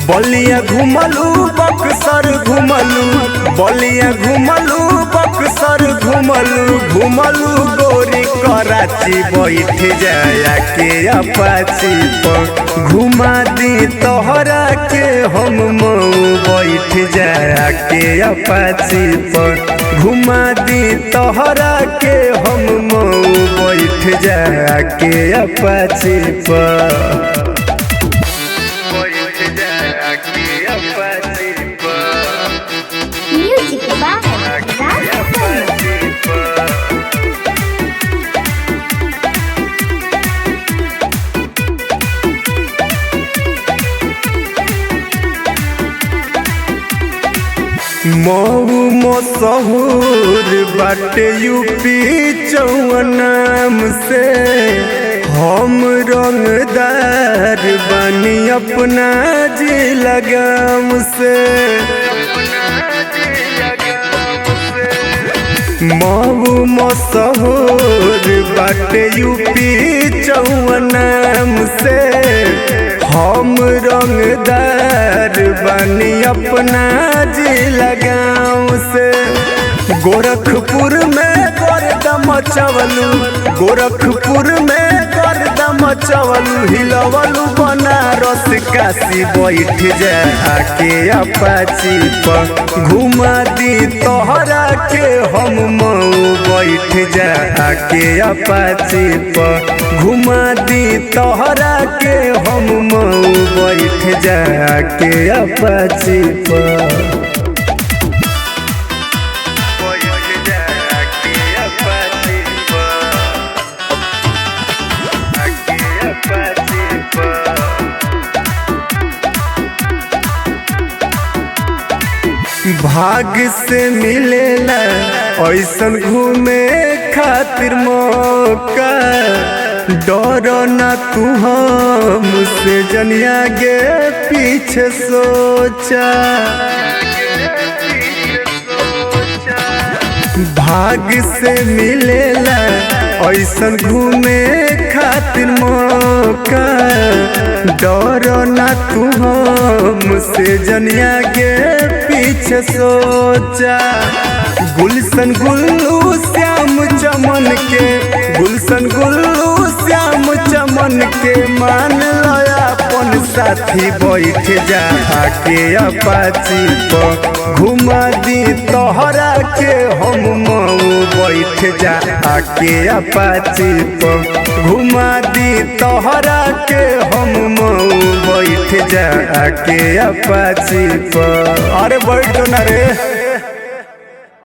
बलिया घुमलू बक्सर घुमलू, बलिया घुमलू बक्सर घुमलू, घुमलू गोरी कराची बैठ जाया के अपाची पर घुमा दी तोहरा के हम मऊ बैठ जाया के अपाची पर घुमा दी तोहरा के हम मऊ बैठ जाया के अपाची पर। Music by मऊ मशहूर बाटे यूपी चौनाम से, हम रंगदार बनी अपना जिला गाम से। मऊ मशहूर बाटे यूपी चौनाम से, हम रंगदार बनी अपना जिला गाँव से। गोरखपुर में गर्दम मचवलू, गोरखपुर में गर्दम मचवलू, हिलवलू बनारस काशी बैठ जा के अपाची पर घुमा दी तोहरा के हम मऊ बैठ जा के अपाची पर घुमा दी तोहरा के हम मऊ बैठ जा के अपाची पर। भाग से मिलेला ऐसन घूमे खातिर मौका, डर ना तू हमसे जनिया गे पीछे सोचा। भाग से मिलेला ऐसन घूमे खातिर मौका, डर ना तू हमसे जनिया गे पीछे सोचा। गुलशन गुल्लू श्याम चमन के, गुलशन गुल्लू श्याम चमन के मान लया अपन साथी बैठ जा के अपाची पर घुमा दी तोहरा के हम मऊ बैठ जा के अपाची पर घुमा दी तोहरा के हम मऊ बैठ जा के अपाची पर। अरे बैठ ना रे।